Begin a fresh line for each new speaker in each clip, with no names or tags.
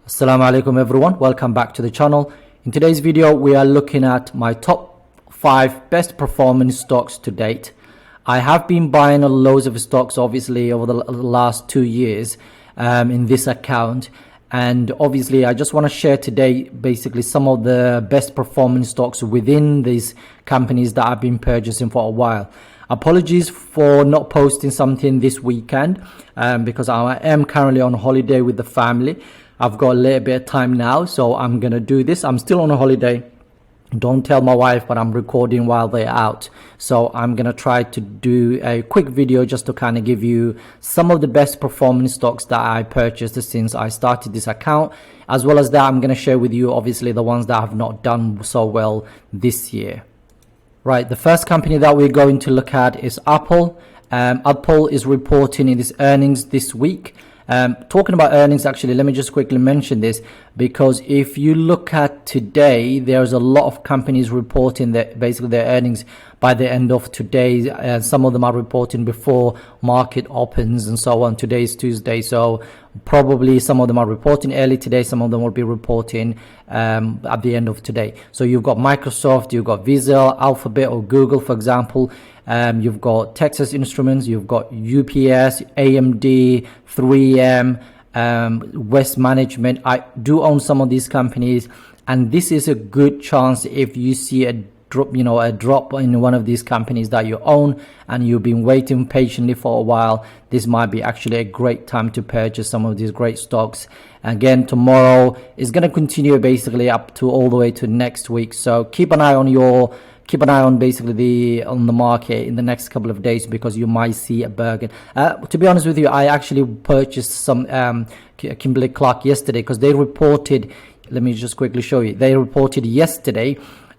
Assalamu Alaikum everyone, welcome back to the channel. In today's video we are looking at my top 5 best performing stocks to date. I have been buying loads of stocks obviously over the last 2 years in this account, and obviously I just want to share today basically some of the best performing stocks within these companies that I've been purchasing for a while. Apologies for not posting something this weekend because I am currently on holiday with the family. I've got a little bit of time now, so I'm gonna do this. I'm still on a holiday. Don't tell my wife, but I'm recording while they're out. So I'm gonna try to do a quick video just to kind of give you some of the best performing stocks that I purchased since I started this account. As well as that, I'm gonna share with you obviously the ones that have not done so well this year. Right, the first company that we're going to look at is Apple. Apple is reporting in its earnings this week. Talking about earnings, actually, let me just quickly mention this, because if you look at today, there's a lot of companies reporting that basically their earnings by the end of today, and some of them are reporting before market opens and so on. Today is Tuesday, so probably some of them are reporting early today, some of them will be reporting at the end of today. So you've got Microsoft, you've got Visa, Alphabet or Google, for example. You've got Texas Instruments, you've got UPS, AMD, 3M, West Management. I do own some of these companies, and this is a good chance if you see a drop in one of these companies that you own and you've been waiting patiently for a while. This might be actually a great time to purchase some of these great stocks. Again, tomorrow is going to continue basically up to all the way to next week, so keep an eye on basically on the market in the next couple of days, because you might see a bargain. To be honest with you, I actually purchased some Kimberly-Clark yesterday because they reported. Let me just quickly show you. They reported yesterday,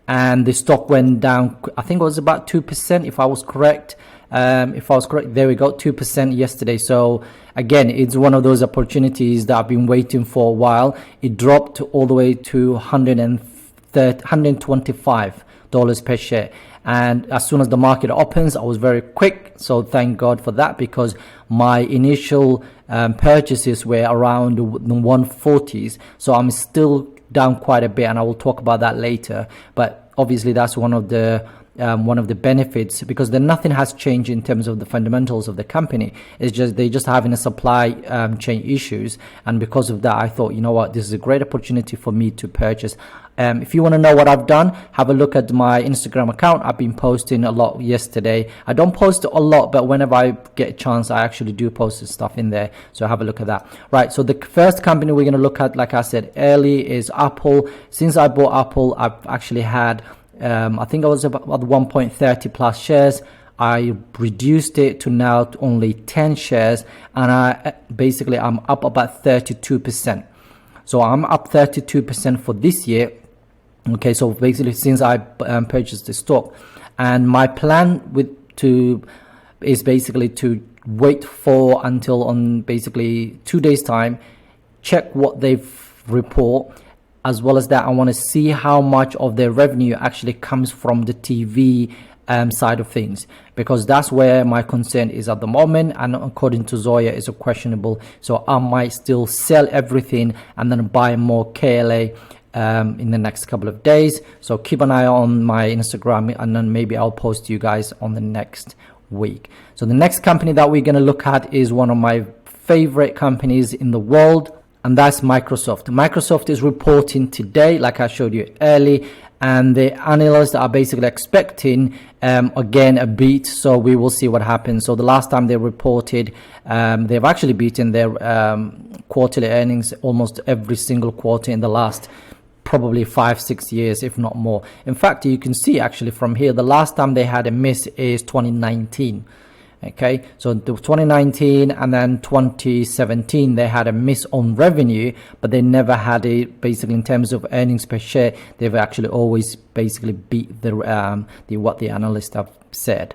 and the stock went down. I think it was about 2%, if I was correct. There we go, 2% yesterday. So again, it's one of those opportunities that I've been waiting for a while. It dropped all the way to $125 per share, and as soon as the market opens, I was very quick, so thank God for that, because my initial purchases were around the 140s, so I'm still down quite a bit, and I will talk about that later. But obviously that's one of the benefits, because then nothing has changed in terms of the fundamentals of the company. It's just they're just having a supply chain issues, and because of that, I thought, you know what, this is a great opportunity for me to purchase. If you want to know what I've done, have a look at my Instagram account. I've been posting a lot yesterday. I don't post a lot, but whenever I get a chance, I actually do post stuff in there. So have a look at that. Right, so the first company we're going to look at, like I said early, is Apple. Since I bought Apple, I've actually had I think I was about 1.30 plus shares. I reduced it to now only 10 shares, and I'm up about 32%. So I'm up 32% for this year. Okay, so basically since I purchased the stock, and my plan is basically to wait for until on basically 2 days time, check what they report. As well as that, I want to see how much of their revenue actually comes from the TV side of things, because that's where my concern is at the moment, and according to Zoya, is questionable. So I might still sell everything and then buy more KLA in the next couple of days. So keep an eye on my Instagram, and then maybe I'll post to you guys on the next week. So the next company that we're going to look at is one of my favorite companies in the world, and that's Microsoft. Microsoft is reporting today, like I showed you early, and the analysts are basically expecting again a beat, so we will see what happens. So the last time they reported, they've actually beaten their quarterly earnings almost every single quarter in the last probably 5-6 years, if not more. In fact, you can see actually from here, the last time they had a miss is 2019. Okay, so the 2019 and then 2017 they had a miss on revenue, but they never had it basically in terms of earnings per share. They've actually always basically beat what the analysts have said.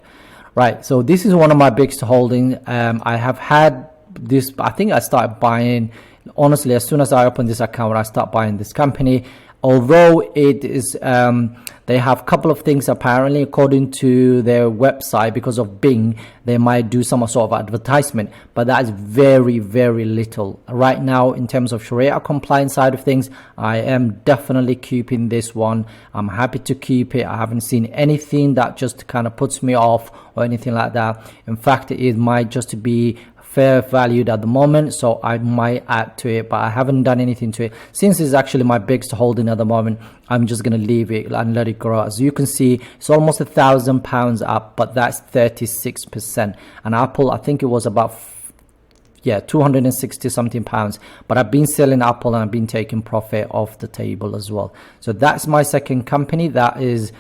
Right, so this is one of my biggest holdings. I have had this. I think I started buying, honestly, as soon as I opened this account, I start buying this company. although it is they have a couple of things apparently according to their website. Because of Bing, they might do some sort of advertisement, but that is very, very little right now. In terms of Sharia compliance side of things, I am definitely keeping this one. I'm happy to keep it. I haven't seen anything that just kind of puts me off or anything like that. In fact, it might just be fair valued at the moment, so I might add to it, but I haven't done anything to it. Since it's actually my biggest holding at the moment, I'm just going to leave it and let it grow. As you can see, it's almost £1,000 up, but that's 36%. And Apple, I think it was about 260 something pounds, but I've been selling Apple and I've been taking profit off the table as well. So that's my second company. That is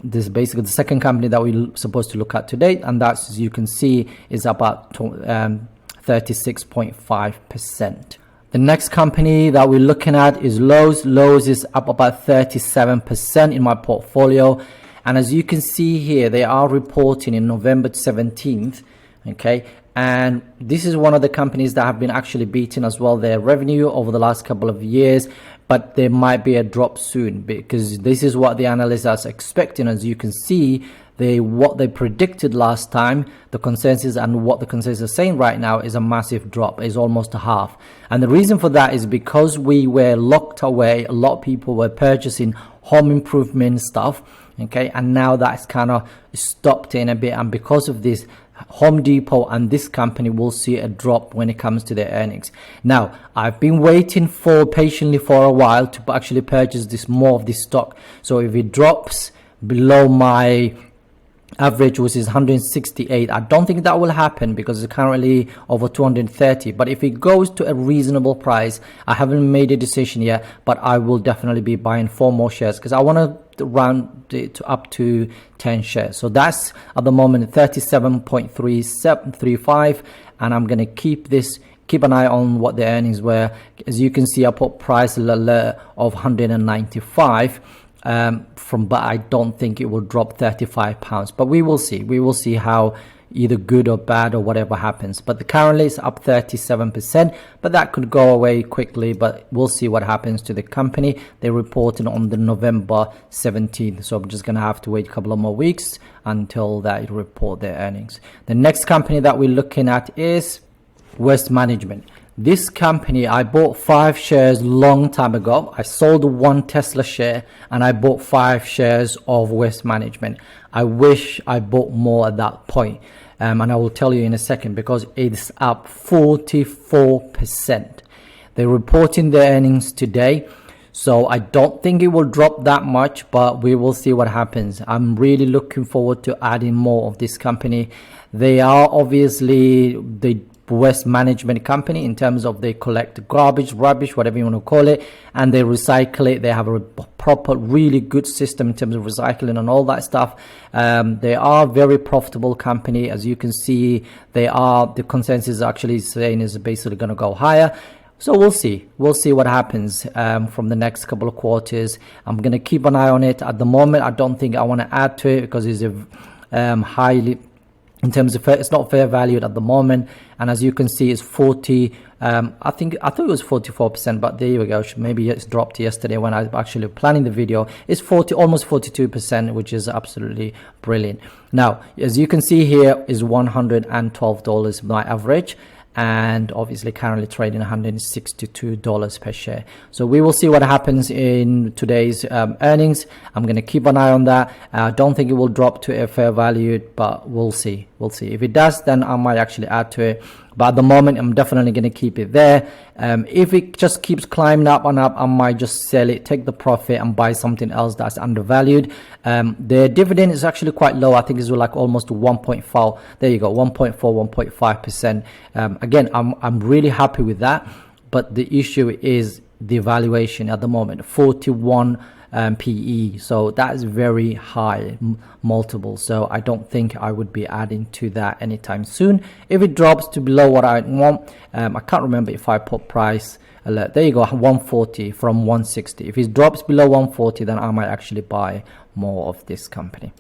this is basically the second company that we're supposed to look at today, and that's, as you can see, is about 36.5%. The next company that we're looking at is Lowe's. Lowe's is up about 37% in my portfolio, and as you can see here, they are reporting in November 17th, okay, and this is one of the companies that have been actually beating as well their revenue over the last couple of years, but there might be a drop soon, because this is what the analysts are expecting. As you can see, what they predicted last time, the consensus, and what the consensus is saying right now is a massive drop, is almost a half. And the reason for that is because we were locked away. A lot of people were purchasing home improvement stuff, okay, and now that's kind of stopped in a bit, and because of this, Home Depot and this company will see a drop when it comes to their earnings. Now, I've been waiting patiently for a while to actually purchase more of this stock. So if it drops below my average, which is 168, I don't think that will happen because it's currently over 230. But if it goes to a reasonable price, I haven't made a decision yet, but I will definitely be buying 4 more shares because I want to round it up to 10 shares. So that's at the moment 37.35, and I'm going to keep an eye on what the earnings were. As you can see, I put price alert of 195 but I don't think it will drop £35, but we will see how either good or bad or whatever happens. But currently it's up 37%, but that could go away quickly, but we'll see what happens to the company. They're reporting on the November 17th, so I'm just gonna have to wait a couple of more weeks until they report their earnings. The next company that we're looking at is Waste Management. This company, I bought 5 shares long time ago. I sold 1 Tesla share and I bought 5 shares of Waste Management. I wish I bought more at that point. And I will tell you in a second, because it's up 44%. They're reporting their earnings today, so I don't think it will drop that much, but we will see what happens. I'm really looking forward to adding more of this company. They are obviously the waste management company in terms of they collect garbage, rubbish, whatever you want to call it, and they recycle it. They have a proper, really good system in terms of recycling and all that stuff. They are a very profitable company. As you can see, the consensus actually saying is basically going to go higher. So we'll see what happens from the next couple of quarters. I'm going to keep an eye on it. At the moment, I don't think I want to add to it because it's a highly, in terms of it's not fair valued at the moment, and as you can see, it's 40. I thought it was 44%, but there you go. Maybe it's dropped yesterday when I was actually planning the video. It's almost 42%, which is absolutely brilliant. Now, as you can see here, is $112 my average, and obviously currently trading $162 per share. So we will see what happens in today's earnings. I'm going to keep an eye on that. I don't think it will drop to a fair value, but we'll see. If it does, then I might actually add to it. But at the moment, I'm definitely going to keep it there. If it just keeps climbing up and up, I might just sell it, take the profit, and buy something else that's undervalued. The dividend is actually quite low. I think it's like almost 1.4. There you go, 1.4, 1.5%. Again, I'm really happy with that. But the issue is the valuation at the moment, 41 PE, so that is very high multiple. So I don't think I would be adding to that anytime soon. If it drops to below what I want, I can't remember if I put price alert. There you go, 140 from 160. If it drops below 140, then I might actually buy more of this company.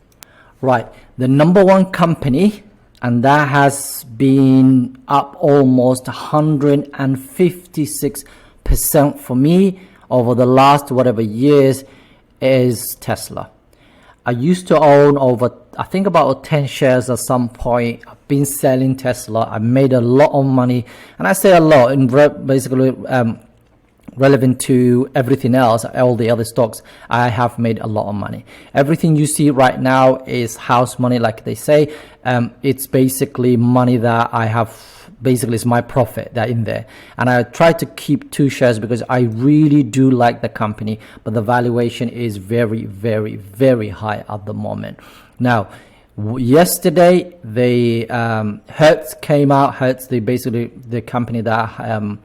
Right, the number one company, and that has been up almost 156% for me over the last whatever years is Tesla. I used to own over, I think, about 10 shares at some point. I've been selling Tesla. I made a lot of money, and I say a lot in basically relevant to everything else, all the other stocks. I have made a lot of money. Everything you see right now is house money, like they say. It's basically money that I have. Basically, it's my profit that in there, and I try to keep 2 shares because I really do like the company, but the valuation is very, very, very high at the moment. Now, yesterday they Hertz came out. Hertz, they basically the company that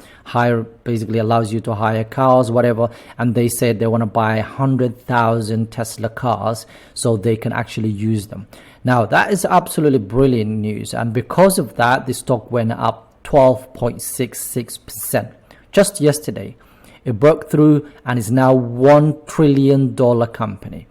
basically allows you to hire cars, whatever, and they said they want to buy 100,000 Tesla cars so they can actually use them. Now, that is absolutely brilliant news, and because of that, the stock went up 12.66% just yesterday. It broke through and is now $1 trillion company,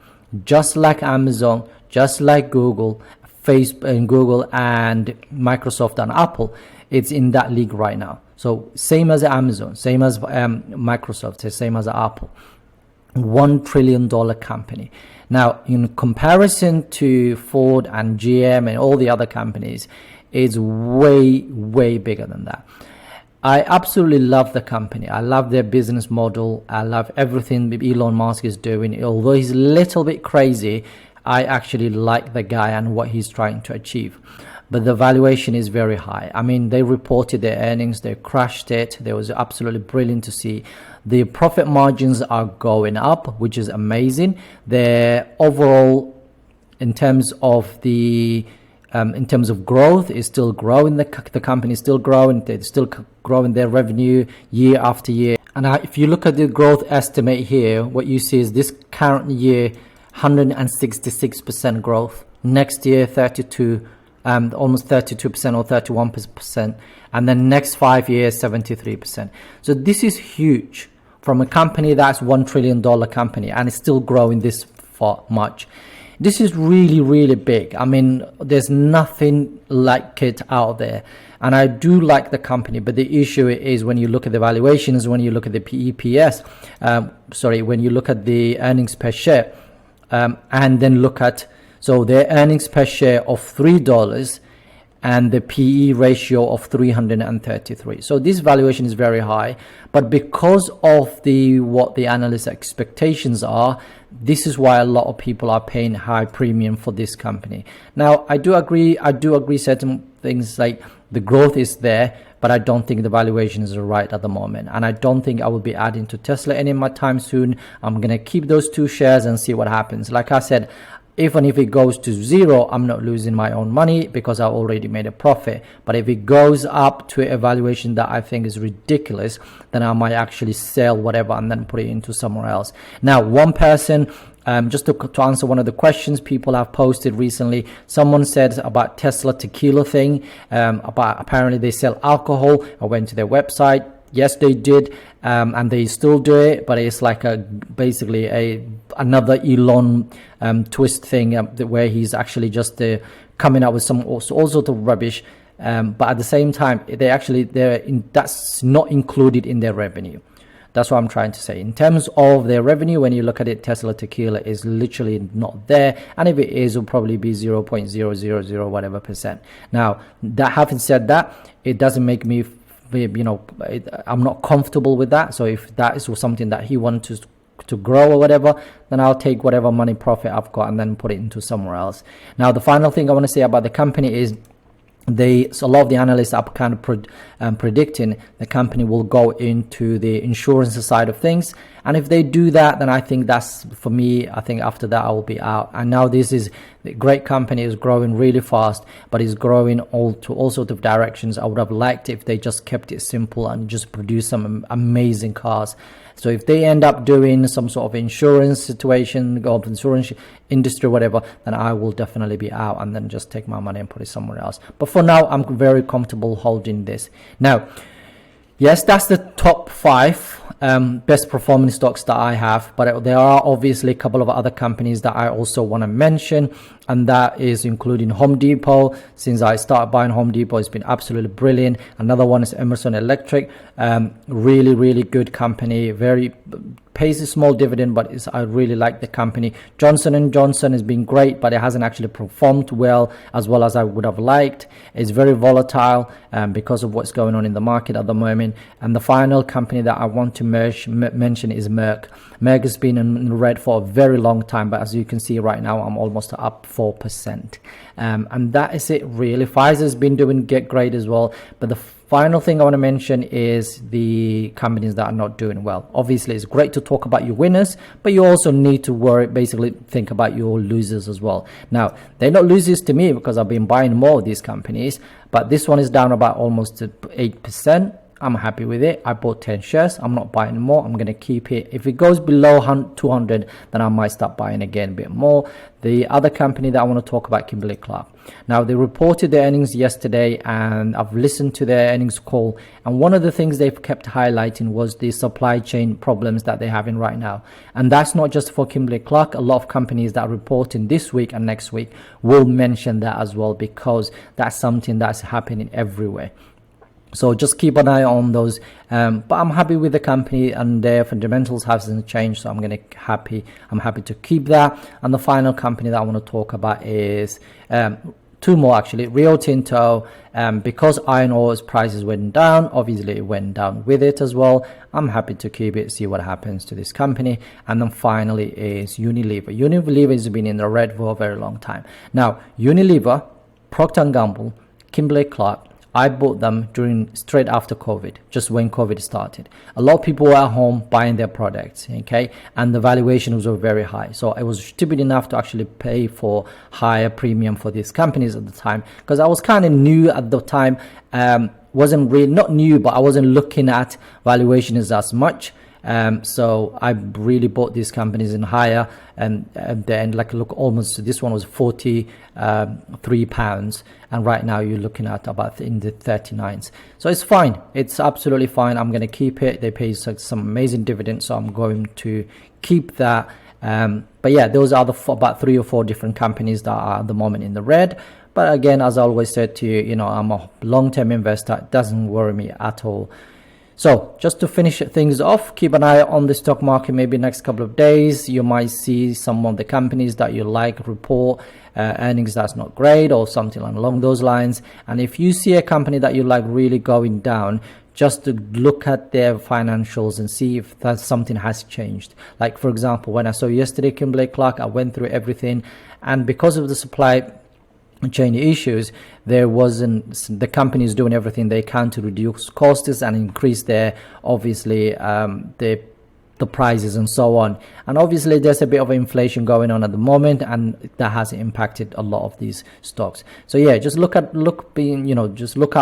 just like Amazon, just like Google, Google and Microsoft and Apple. It's in that league right now. So same as Amazon, same as Microsoft, same as Apple. $1 trillion company. Now, in comparison to Ford and GM and all the other companies, it's way, way bigger than that. I absolutely love the company. I love their business model. I love everything Elon Musk is doing. Although he's a little bit crazy, I actually like the guy and what he's trying to achieve. But the valuation is very high. I mean, they reported their earnings, they crashed it. It was absolutely brilliant to see. The profit margins are going up, which is amazing. Their overall, in terms of growth, is still growing. The company is still growing. They're still growing their revenue year after year. And if you look at the growth estimate here, what you see is this current year, 166% growth. Next year, 32%. Almost 32% or 31%, and then next 5 years 73%. So this is huge from a company that's $1 trillion company, and it's still growing this much. This is really, really big. I mean, there's nothing like it out there, and I do like the company, but the issue is when you look at the valuations, when you look at the EPS, when you look at the earnings per share, and then look at their earnings per share of $3 and the PE ratio of 333. So this valuation is very high, but because of what the analyst expectations are, this is why a lot of people are paying high premium for this company. Now, I do agree certain things like the growth is there, but I don't think the valuation is right at the moment, and I don't think I will be adding to Tesla any time soon. I'm gonna keep those 2 shares and see what happens. Like I said, even if it goes to 0, I'm not losing my own money because I already made a profit. But if it goes up to a valuation that I think is ridiculous, then I might actually sell whatever and then put it into somewhere else. Now, one person, just to answer one of the questions people have posted recently, someone said about Tesla tequila thing, about apparently they sell alcohol. I went to their website. Yes, they did, and they still do it, but it's like basically another Elon twist thing where he's actually just coming out with all sorts of rubbish. But at the same time, that's not included in their revenue. That's what I'm trying to say. In terms of their revenue, when you look at it, Tesla tequila is literally not there, and if it is, it'll probably be 0.000 whatever percent. Now, having said that, it doesn't make me, I'm not comfortable with that. So if that is something that he wants to grow or whatever, then I'll take whatever money profit I've got and then put it into somewhere else. Now, the final thing I want to say about the company is so a lot of the analysts are kind of predicting the company will go into the insurance side of things, and if they do that, then I think that's, for me, I think after that I will be out. And now this is a great company, is growing really fast, but is growing all sorts of directions. I would have liked if they just kept it simple and just produced some amazing cars. So if they end up doing some sort of insurance situation, or insurance industry, whatever, then I will definitely be out and then just take my money and put it somewhere else. But for now, I'm very comfortable holding this. Now, yes, that's the top 5. best performing stocks that I have, but there are obviously a couple of other companies that I also want to mention, and that is including Home Depot. Since I started buying Home Depot, it's been absolutely brilliant. Another one is Emerson Electric, really good company, very pays a small dividend, but I really like the company. Johnson & Johnson has been great, but it hasn't actually performed well as I would have liked. It's very volatile because of what's going on in the market at the moment. And the final company that I want to mention is Merck. Merck has been in the red for a very long time, but as you can see right now, I'm almost up 4%. And that is it really. Pfizer's been doing great as well, but the final thing I want to mention is the companies that are not doing well. Obviously, it's great to talk about your winners, but you also need to basically think about your losers as well. Now, they're not losers to me because I've been buying more of these companies, but this one is down about almost 8%. I'm happy with it. I bought 10 shares. I'm not buying more. I'm going to keep it. If it goes below 200, then I might start buying again a bit more. The other company that I want to talk about, Kimberly-Clark. Now, they reported their earnings yesterday, and I've listened to their earnings call. And one of the things they've kept highlighting was the supply chain problems that they're having right now. And that's not just for Kimberly-Clark. A lot of companies that are reporting this week and next week will mention that as well, because that's something that's happening everywhere. So just keep an eye on those, but I'm happy with the company and their fundamentals hasn't changed, so I'm happy to keep that. And the final company that I want to talk about is two more actually. Rio Tinto, because iron ore's prices went down, obviously it went down with it as well. I'm happy to keep it, see what happens to this company. And then finally is Unilever. Unilever has been in the red for a very long time. Now, Unilever, Procter & Gamble, Kimberly-Clark, I bought them straight after COVID, just when COVID started. A lot of people were at home buying their products, okay, and the valuations were very high. So I was stupid enough to actually pay for higher premium for these companies at the time, because I was kind of new at the time. Wasn't really, not new, but I wasn't looking at valuations as much. So I really bought these companies in higher, and then look, almost this one was 43 pounds, and right now you're looking at about in the 39s. So it's fine, it's absolutely fine. I'm going to keep it. They pay some amazing dividends, so I'm going to keep that. But yeah, those are about 3 or 4 different companies that are at the moment in the red. But again, as I always said to you, I'm a long-term investor. It doesn't worry me at all. So just to finish things off, keep an eye on the stock market. Maybe next couple of days, you might see some of the companies that you like report earnings that's not great or something along those lines. And if you see a company that you like really going down, just to look at their financials and see if that something has changed. Like, for example, when I saw yesterday Kimberly-Clark, I went through everything, and because of the supply chain issues, the company is doing everything they can to reduce costs and increase their, obviously, the prices and so on. And obviously there's a bit of inflation going on at the moment, and that has impacted a lot of these stocks. So yeah, just look out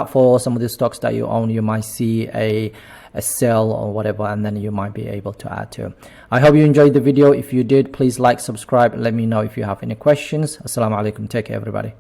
for some of the stocks that you own. You might see a sell or whatever, and then you might be able to add to. I hope you enjoyed the video. If you did, please like, subscribe, and let me know if you have any questions. Assalamu Alaikum. Take care, everybody.